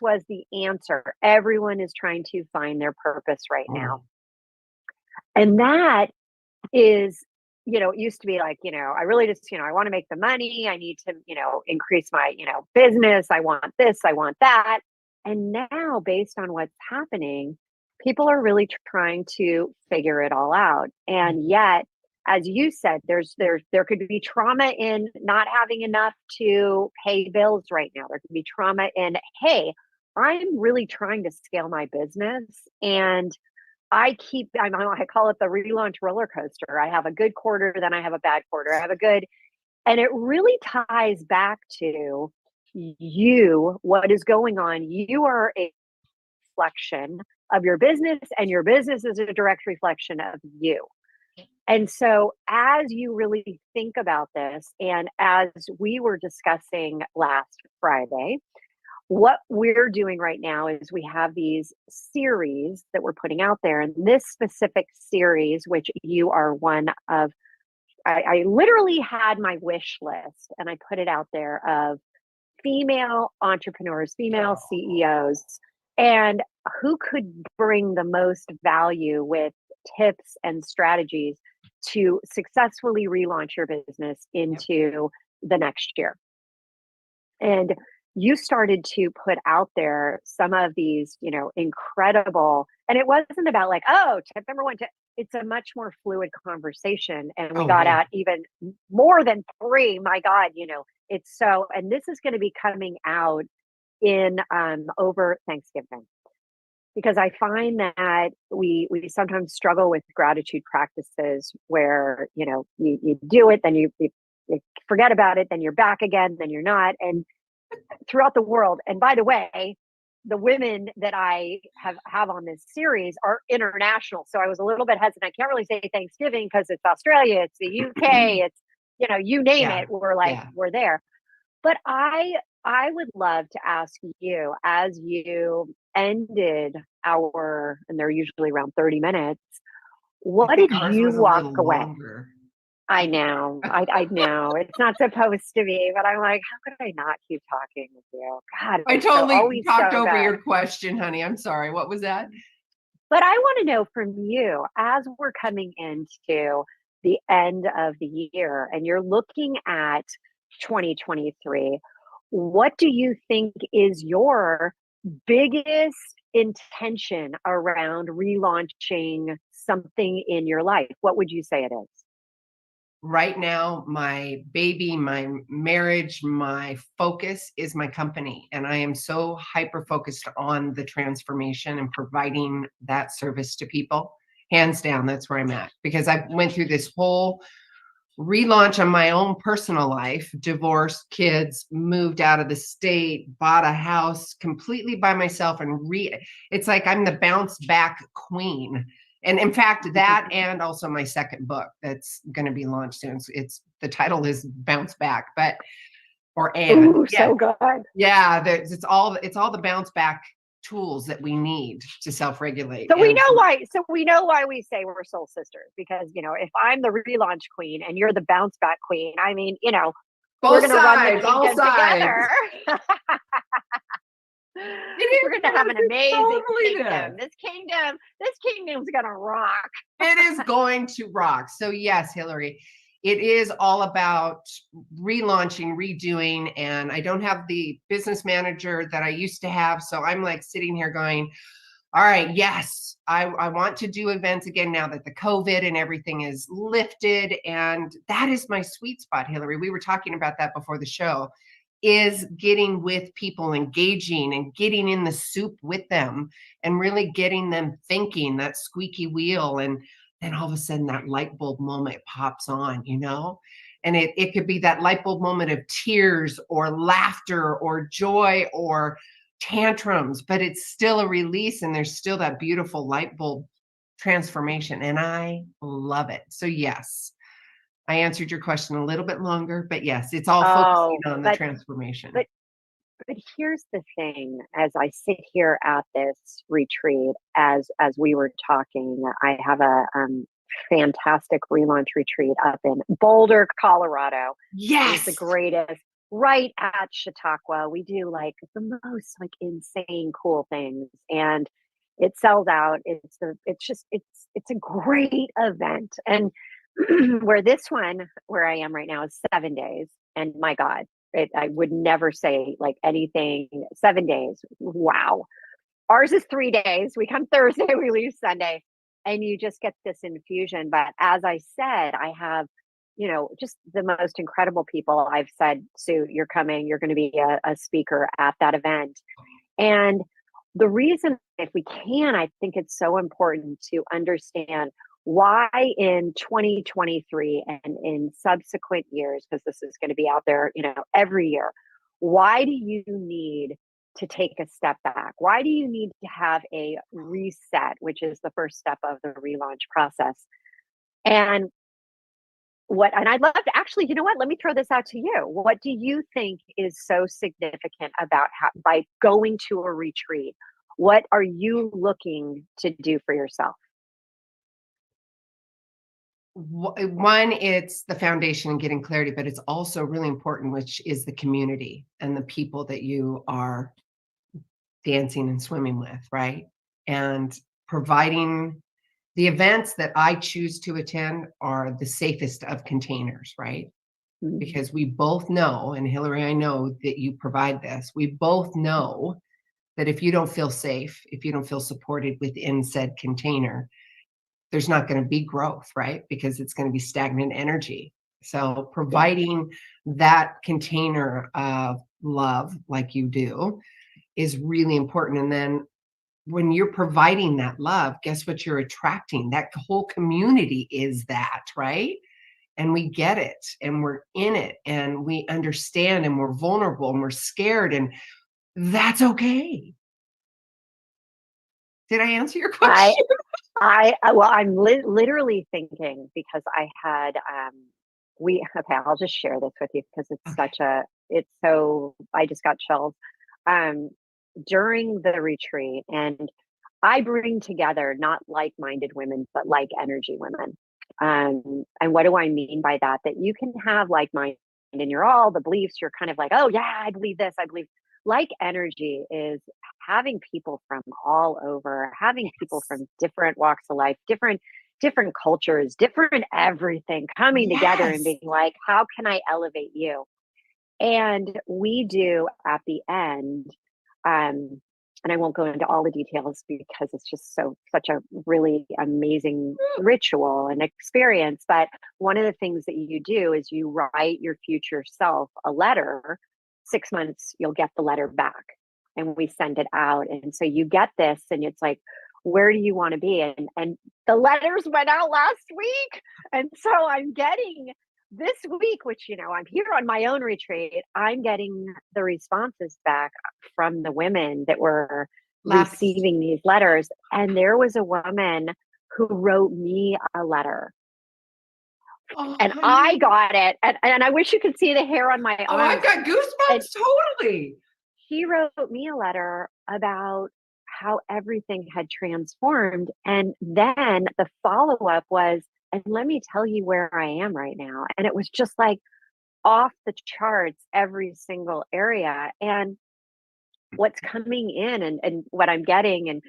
Speaker 2: was the answer. Everyone is trying to find their purpose right now. And that is, it used to be like, I really just, I want to make the money. I need to, increase my, business. I want this, I want that. And now, based on what's happening, people are really trying to figure it all out. And yet, as you said, there could be trauma in not having enough to pay bills right now. There could be trauma in, hey, I'm really trying to scale my business, and I call it the ReLaunch roller coaster. I have a good quarter, then I have a bad quarter. And it really ties back to you, what is going on. You are a reflection of your business, and your business is a direct reflection of you. And so as you really think about this, and as we were discussing last Friday, what we're doing right now is we have these series that we're putting out there. And this specific series, which you are one of, I literally had my wish list and I put it out there of female entrepreneurs, female CEOs, and who could bring the most value with tips and strategies to successfully relaunch your business into the next year. And you started to put out there some of these, incredible, and it wasn't about like, oh, tip number 1, it's a much more fluid conversation. And we got out even more than 3. My God, it's so, and this is going to be coming out in over Thanksgiving. Because I find that we sometimes struggle with gratitude practices where, you do it, then you forget about it, then you're back again, then you're not. And throughout the world, and by the way, the women that I have on this series are international. So I was a little bit hesitant. I can't really say Thanksgiving because it's Australia, it's the UK, it's, you name it. We're there. But I would love to ask you, as you ended and they're usually around 30 minutes, what did you walk away?
Speaker 1: Longer.
Speaker 2: I know. I know. It's not supposed to be, but I'm like, how could I not keep talking with you? God,
Speaker 1: I totally talked over your question, honey. I'm sorry. What was that?
Speaker 2: But I want to know from you, as we're coming into the end of the year and you're looking at 2023, what do you think is your biggest intention around relaunching something in your life? What would you say it is?
Speaker 1: Right now, my baby, my marriage, my focus is my company. And I am so hyper-focused on the transformation and providing that service to people. Hands down, that's where I'm at. Because I went through this whole relaunch on my own personal life, divorced, kids, moved out of the state, bought a house completely by myself, and it's like I'm the bounce back queen. And in fact, that and also my second book that's going to be launched soon. It's the title is Bounce Back, but
Speaker 2: Ooh, so good.
Speaker 1: Yeah, it's all the bounce back tools that we need to self-regulate.
Speaker 2: So we know why. So we know why we say we're soul sisters, because if I'm the relaunch queen and you're the bounce back queen, I mean,
Speaker 1: both
Speaker 2: we're gonna
Speaker 1: sides,
Speaker 2: run the
Speaker 1: all sides
Speaker 2: together. We're gonna have an amazing kingdom. This kingdom's gonna rock.
Speaker 1: It is going to rock. So yes, Hilary, it is all about relaunching, redoing, and I don't have the business manager that I used to have. So I'm like sitting here going, all right, yes, I want to do events again now that the COVID and everything is lifted. And that is my sweet spot, Hilary. We were talking about that before the show, is getting with people, engaging and getting in the soup with them and really getting them thinking, that squeaky wheel. And then all of a sudden that light bulb moment pops on, and it could be that light bulb moment of tears or laughter or joy or tantrums, but it's still a release and there's still that beautiful light bulb transformation. And I love it. So yes, I answered your question a little bit longer, but yes, it's all focusing on the transformation.
Speaker 2: But here's the thing: as I sit here at this retreat, as we were talking, I have a fantastic relaunch retreat up in Boulder, Colorado.
Speaker 1: Yes,
Speaker 2: it's the greatest. Right at Chautauqua, we do like the most like insane cool things, and it sells out. It's a great event, and where I am right now is 7 days, and my God, I would never say like anything. 7 days, wow. Ours is 3 days. We come Thursday, we leave Sunday, and you just get this infusion. But as I said, I have just the most incredible people. I've said, Sue, you're coming, you're going to be a speaker at that event. And the reason, if we can, I think it's so important to understand why in 2023 and in subsequent years, because this is going to be out there, every year, why do you need to take a step back? Why do you need to have a reset, which is the first step of the relaunch process? And I'd love to actually, let me throw this out to you. What do you think is so significant about by going to a retreat? What are you looking to do for yourself?
Speaker 1: One, it's the foundation and getting clarity, but it's also really important, which is the community and the people that you are dancing and swimming with, right? And providing the events that I choose to attend are the safest of containers, right? Mm-hmm. Because we both know, and Hilary, I know that you provide this, we both know that if you don't feel safe, if you don't feel supported within said container, there's not going to be growth, right? Because it's going to be stagnant energy. So providing that container of love like you do is really important. And then when you're providing that love, guess what you're attracting? That whole community is that, right? And we get it and we're in it and we understand and we're vulnerable and we're scared, and that's okay. Did I answer your question?
Speaker 2: I'm literally thinking, because I had, I'll just share this with you because it's I just got chills. During the retreat, and I bring together not like-minded women, but like energy women. And what do I mean by that? That you can have like-minded and you're all the beliefs, you're kind of like, oh yeah, I believe this, I believe. Like energy is having people from all over, having people from different walks of life, different cultures, different everything coming together and being like, how can I elevate you? And we do at the end, and I won't go into all the details because it's just such a really amazing ritual and experience. But one of the things that you do is you write your future self a letter. 6 months, you'll get the letter back and we send it out. And so you get this and it's like, where do you want to be? And the letters went out last week. And so I'm getting this week, which, I'm here on my own retreat, I'm getting the responses back from the women that were receiving these letters. And there was a woman who wrote me a letter.
Speaker 1: Oh,
Speaker 2: and
Speaker 1: honey.
Speaker 2: I got it. And I wish you could see the hair on my arm.
Speaker 1: Oh, I've got goosebumps, totally.
Speaker 2: She wrote me a letter about how everything had transformed. And then the follow-up was, and let me tell you where I am right now. And it was just like off the charts, every single area. And what's coming in and what I'm getting, and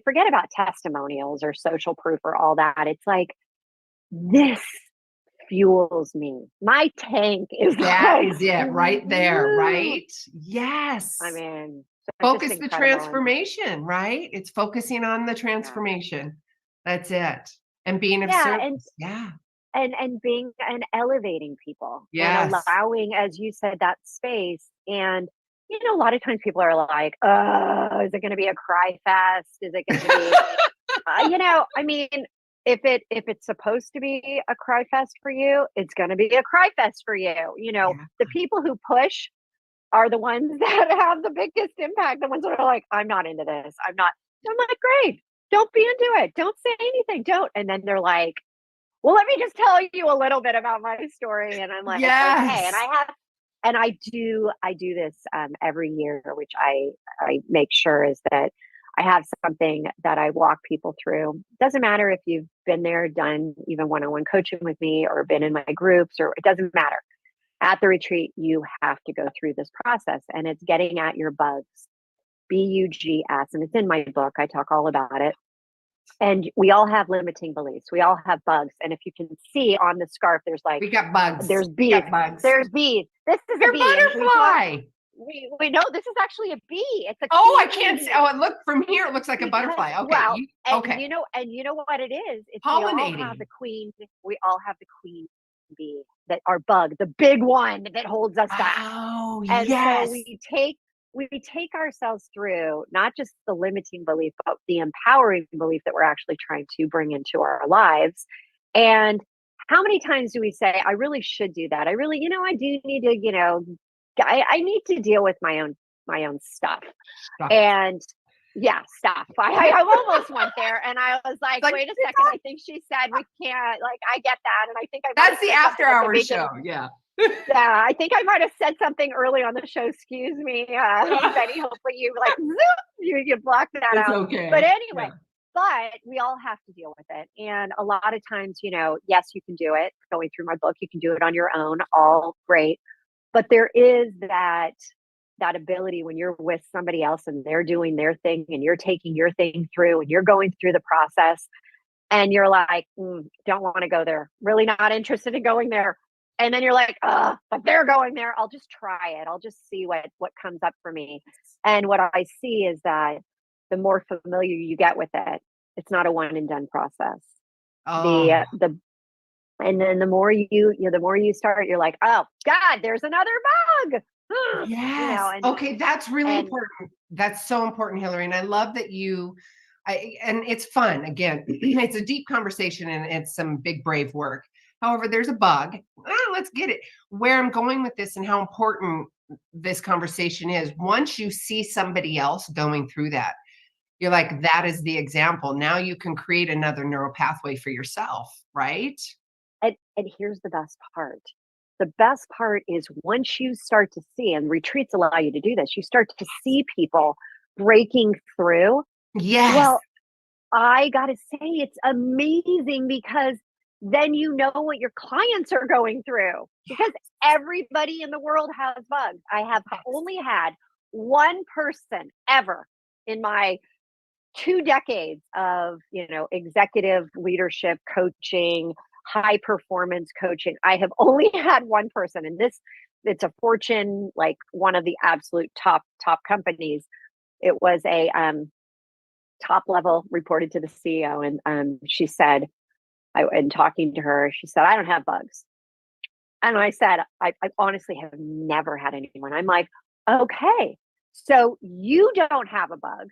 Speaker 2: forget about testimonials or social proof or all that. It's like, this fuels me. My tank is
Speaker 1: That
Speaker 2: like,
Speaker 1: is it right there,
Speaker 2: woo.
Speaker 1: right? Yes.
Speaker 2: I mean,
Speaker 1: focus the transformation, right? It's focusing on the transformation. That's it. And being of service.
Speaker 2: And being and elevating people.
Speaker 1: Yes.
Speaker 2: And allowing, as you said, that space. And a lot of times people are like, oh, is it going to be a cry fest? Is it going to be I mean, if it's supposed to be a cry fest for you, it's going to be a cry fest for you. The people who push are the ones that have the biggest impact. The ones that are like, I'm not into this. I'm like, great. Don't be into it. Don't say anything. Don't. And then they're like, well, let me just tell you a little bit about my story. And I'm like, okay. And I do this every year, which I make sure is that I have something that I walk people through. Doesn't matter if you've been there, done even one-on-one coaching with me, or been in my groups, or it doesn't matter. At the retreat, you have to go through this process, and it's getting at your bugs, BUGS, and it's in my book. I talk all about it. And we all have limiting beliefs. We all have bugs. And if you can see on the scarf, there's like,
Speaker 1: we got bugs.
Speaker 2: There's bees. There's bees. This is
Speaker 1: your
Speaker 2: a bee.
Speaker 1: butterfly.
Speaker 2: We know this is actually a bee. It's a
Speaker 1: I can't see. Oh, look from here. It looks like a butterfly. Okay.
Speaker 2: Well,
Speaker 1: okay.
Speaker 2: You know what it is? It's
Speaker 1: pollinating.
Speaker 2: We all have the queen bee, that our bug, the big one that holds us back.
Speaker 1: Oh,
Speaker 2: and
Speaker 1: yes.
Speaker 2: So we take ourselves through not just the limiting belief, but the empowering belief that we're actually trying to bring into our lives. And how many times do we say, I really should do that? I really, I do need to, I need to deal with my own stuff. And stuff. I almost went there, and I was like, wait a second. I think she said we can't. Like, I get that, and I think
Speaker 1: that's the after hours show. Yeah.
Speaker 2: Yeah, I think I might have said something early on the show. Excuse me, Benny. Hopefully you you blocked that
Speaker 1: it's
Speaker 2: out.
Speaker 1: Okay.
Speaker 2: But anyway, but we all have to deal with it. And a lot of times, yes, you can do it. Going through my book, you can do it on your own. All great. But there is that ability when you're with somebody else and they're doing their thing and you're taking your thing through and you're going through the process and you're like, don't want to go there. Really not interested in going there. And then you're like, but they're going there. I'll just try it. I'll just see what comes up for me. And what I see is that the more familiar you get with it, it's not a one and done process. And then the more the more you start, you're like, oh God, there's another bug.
Speaker 1: Yes. Okay. That's really important. That's so important, Hilary. And I love that and it's fun. Again, it's a deep conversation and it's some big, brave work. However, there's a bug. Let's get it. Where I'm going with this and how important this conversation is. Once you see somebody else going through that, you're like, that is the example. Now you can create another neural pathway for yourself, right?
Speaker 2: And here's the best part. The best part is once you start to see, and retreats allow you to do this, you start to see people breaking through.
Speaker 1: Yes.
Speaker 2: Well, I got to say, it's amazing because then you know what your clients are going through, because everybody in the world has bugs. I have only had one person ever in my 2 decades of, executive leadership coaching, high performance coaching. I have only had one person, and it's a Fortune, like one of the absolute top companies. It was a top level, reported to the CEO, and she said, in talking to her, she said, I don't have bugs. And I said, I honestly have never had anyone. I'm like, okay, so you don't have a bug,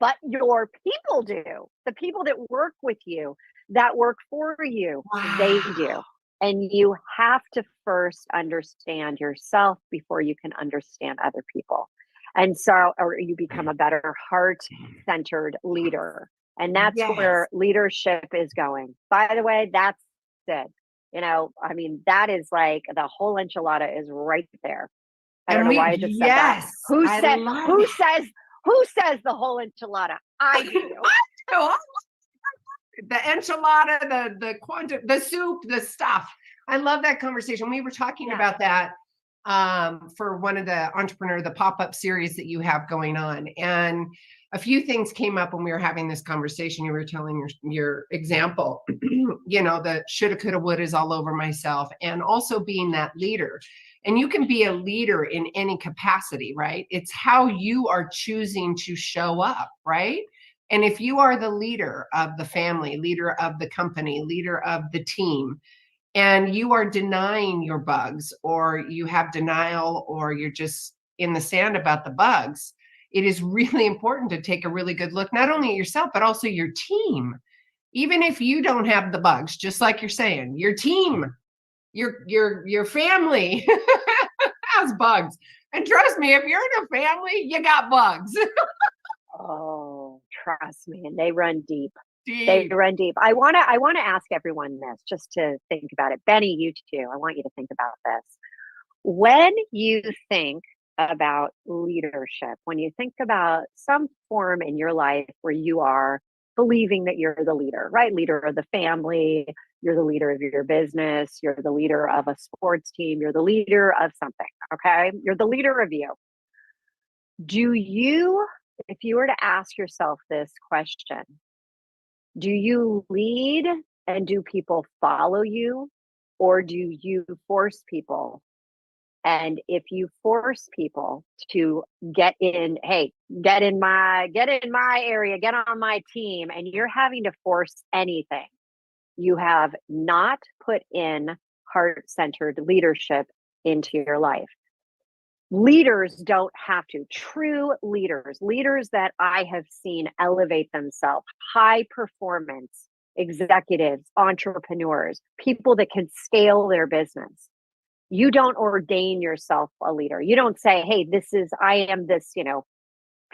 Speaker 2: but your people do. The people that work with you, that work for you, they do. And you have to first understand yourself before you can understand other people. And so, or you become a better heart-centered leader. And that's
Speaker 1: Yes.
Speaker 2: where leadership is going. By the way, that's it. I mean, that is like the whole enchilada is right there. I don't know why I just said that.
Speaker 1: Yes,
Speaker 2: Who
Speaker 1: I
Speaker 2: said?
Speaker 1: love
Speaker 2: Who
Speaker 1: it.
Speaker 2: says the whole enchilada? I do.
Speaker 1: The enchilada, the quantum, the soup, the stuff. I love that conversation. We were talking about that for one of the pop-up series that you have going on. And a few things came up when we were having this conversation. You were telling your example, the shoulda, coulda, woulda is all over myself, and also being that leader. And you can be a leader in any capacity, right? It's how you are choosing to show up, right? And if you are the leader of the family, leader of the company, leader of the team, and you are denying your bugs, or you have denial, or you're just in the sand about the bugs, it is really important to take a really good look, not only at yourself, but also your team. Even if you don't have the bugs, just like you're saying, your team, your family has bugs. And trust me, if you're in a family, you got bugs.
Speaker 2: Oh, trust me, and they run deep.
Speaker 1: Deep.
Speaker 2: They run deep. I want to ask everyone this, just to think about it. Benny, you too. I want you to think about this. When you think about leadership, when you think about some form in your life where you are believing that you're the leader, right? Leader of the family, you're the leader of your business, you're the leader of a sports team, you're the leader of something, okay? You're the leader of you. If you were to ask yourself this question, do you lead and do people follow you, or do you force people? And if you force people to get in my area, get on my team, and you're having to force anything, you have not put in heart-centered leadership into your life. Leaders don't have to. True leaders that I have seen elevate themselves, high performance executives, entrepreneurs, people that can scale their business. You don't ordain yourself a leader. You don't say, hey, I am this,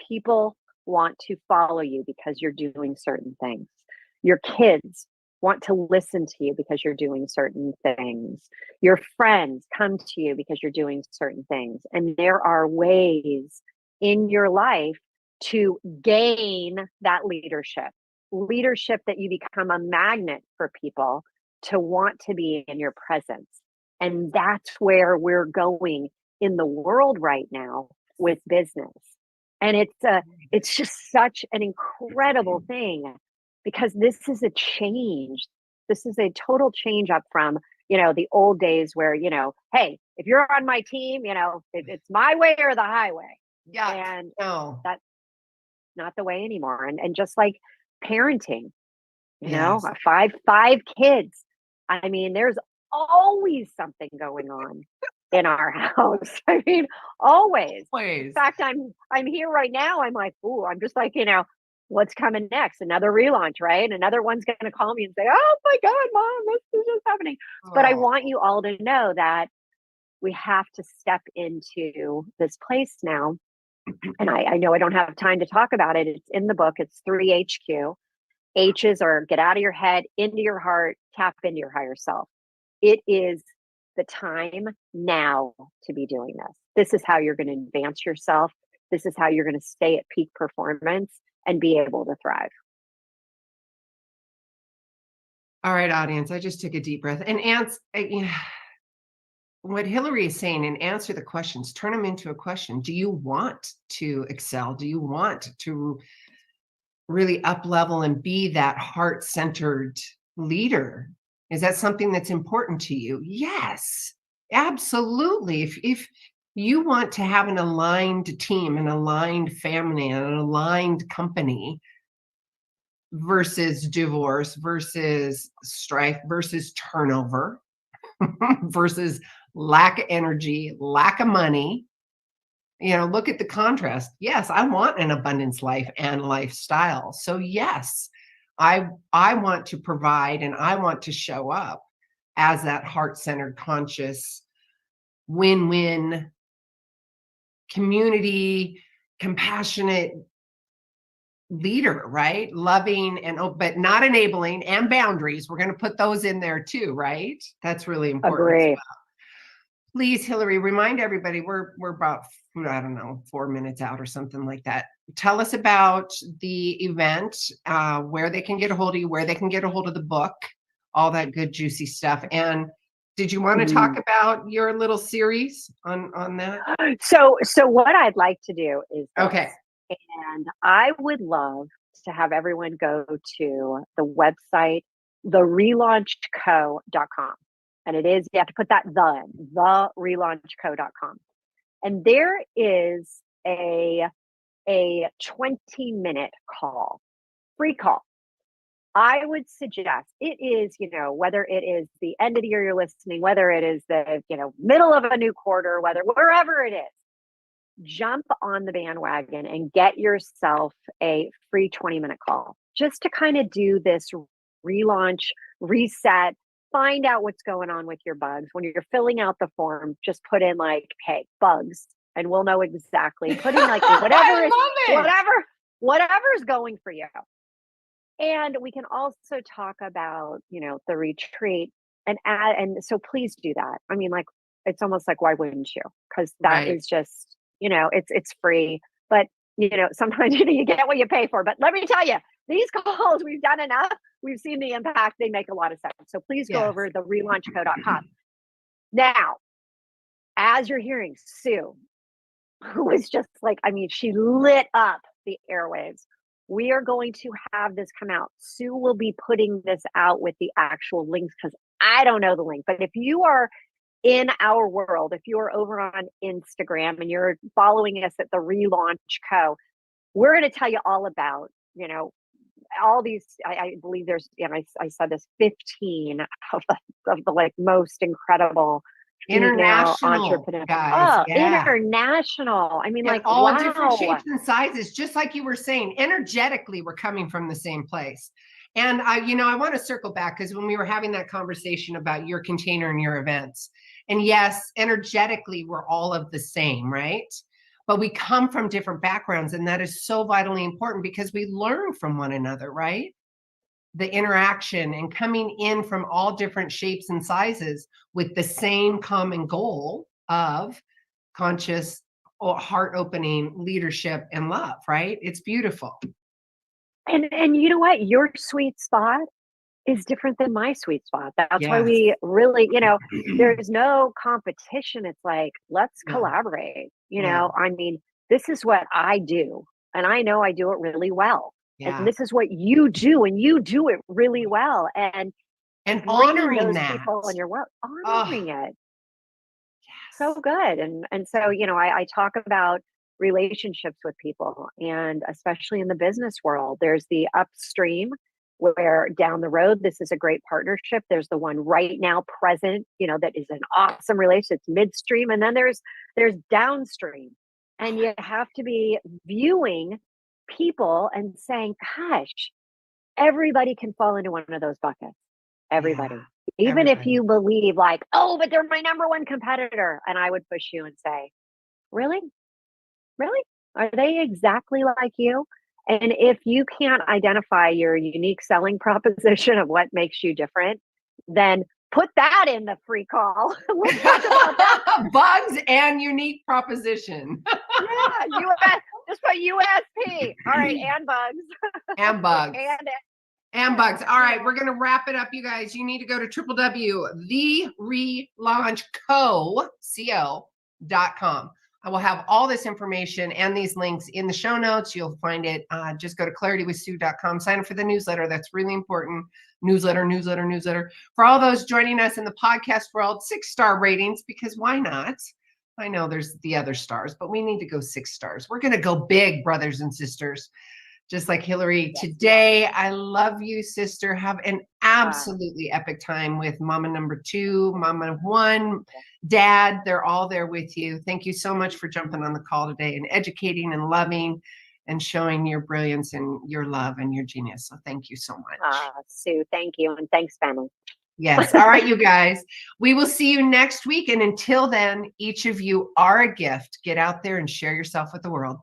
Speaker 2: people want to follow you because you're doing certain things. Your kids want to listen to you because you're doing certain things. Your friends come to you because you're doing certain things. And there are ways in your life to gain that leadership that you become a magnet for people to want to be in your presence. And that's where we're going in the world right now with business. And it's just such an incredible thing, because this is a change. This is a total change up from, the old days where, hey, if you're on my team, it's my way or the highway.
Speaker 1: Yeah.
Speaker 2: And
Speaker 1: no,
Speaker 2: that's not the way anymore. And just like parenting,
Speaker 1: Yes.
Speaker 2: five kids. I mean, there's always something going on in our house. I mean, always. In fact, I'm here right now. I'm like, ooh, I'm just like, what's coming next? Another relaunch, right? Another one's going to call me and say, oh my God, Mom, this is just happening. But I want you all to know that we have to step into this place now. And I know I don't have time to talk about it. It's in the book. It's 3HQ. H's are get out of your head, into your heart, tap into your higher self. It is the time now to be doing this. This is how you're going to advance yourself. This is how you're going to stay at peak performance and be able to thrive.
Speaker 1: All right, audience, I just took a deep breath and answer what Hilary is saying, and answer the questions, turn them into a question. Do you want to excel? Do you want to really up level and be that heart-centered leader? Is that something that's important to you? Yes, absolutely. If you want to have an aligned team, an aligned family, an aligned company versus divorce, versus strife, versus turnover, versus lack of energy, lack of money, look at the contrast. Yes, I want an abundance life and lifestyle. So yes, I want to provide and I want to show up. as that heart-centered, conscious, win-win, community, compassionate leader, right? Loving but not enabling, and boundaries. We're going to put those in there too, right? That's really important.
Speaker 2: Agree.
Speaker 1: Please, Hilary, remind everybody, we're about, I don't know, 4 minutes out or something like that. Tell us about the event, where they can get a hold of you, where they can get a hold of the book, all that good, juicy stuff. And did you want to talk about your little series on that?
Speaker 2: So what I'd like to do is this,
Speaker 1: okay.
Speaker 2: And I would love to have everyone go to the website, ReLaunchCo.com. And it is, you have to put that the ReLaunchCo.com. And there is a 20-minute call, free call. I would suggest it is, whether it is the end of the year you're listening, whether it is the, middle of a new quarter, wherever it is, jump on the bandwagon and get yourself a free 20-minute call just to kind of do this relaunch, reset, find out what's going on with your bugs. When you're filling out the form, just put in like, hey, bugs, and we'll know exactly. Put in like whatever's going for you. And we can also talk about, the retreat and so please do that. I mean, like, it's almost like, why wouldn't you? Because that is just, it's free, but sometimes you get what you pay for. But let me tell you, these calls, we've done enough. We've seen the impact. They make a lot of sense. So please go over the ReLaunchCo.com. Now, as you're hearing Sue, who is just like, she lit up the airwaves. We are going to have this come out. Sue will be putting this out with the actual links because I don't know the link. But if you are in our world, if you're over on Instagram and you're following us at the ReLaunch Co, we're going to tell you all about, all these, I believe there's, I said this, 15 of the like most incredible
Speaker 1: international
Speaker 2: entrepreneurs.
Speaker 1: Guys.
Speaker 2: International. I mean,
Speaker 1: and
Speaker 2: like
Speaker 1: all different shapes and sizes, just like you were saying, energetically, we're coming from the same place. And I want to circle back because when we were having that conversation about your container and your events, and yes, energetically, we're all of the same, right? But we come from different backgrounds, and that is so vitally important because we learn from one another, right? The interaction and coming in from all different shapes and sizes with the same common goal of conscious or heart-opening leadership and love, right? It's beautiful.
Speaker 2: And you know what? Your sweet spot is different than my sweet spot. That's why we really, there's no competition. It's like, let's collaborate. I mean, this is what I do, and I know I do it really well. And this is what you do, and you do it really well. And
Speaker 1: honoring
Speaker 2: those
Speaker 1: that
Speaker 2: people in your world, honoring it. So good. And so, I talk about relationships with people, and especially in the business world, there's the upstream where down the road, this is a great partnership. There's the one right now present, that is an awesome relationship. It's midstream. And then there's downstream, and you have to be viewing people and saying, gosh, everybody can fall into one of those buckets. Everybody. Even if you believe like, oh, but they're my number one competitor. And I would push you and say, really? Are they exactly like you? And if you can't identify your unique selling proposition of what makes you different, then put that in the free call. We'll talk about that.
Speaker 1: Bugs and unique proposition.
Speaker 2: Just put USP. All right, and bugs.
Speaker 1: And bugs. And bugs. All right, we're going to wrap it up, you guys. You need to go to www.TheRelaunchCo.com. I will have all this information and these links in the show notes. You'll find it. Just go to claritywithsue.com. Sign up for the newsletter. That's really important. Newsletter. For all those joining us in the podcast world, 6-star ratings, because why not? I know there's the other stars, but we need to go 6 stars. We're going to go big, brothers and sisters. Just like Hilary today. I love you, sister. Have an absolutely epic time with mama number 2, mama 1, dad. They're all there with you. Thank you so much for jumping on the call today and educating and loving and showing your brilliance and your love and your genius. So thank you so much.
Speaker 2: Sue, thank you. And thanks, family.
Speaker 1: Yes. All right, you guys. We will see you next week. And until then, each of you are a gift. Get out there and share yourself with the world.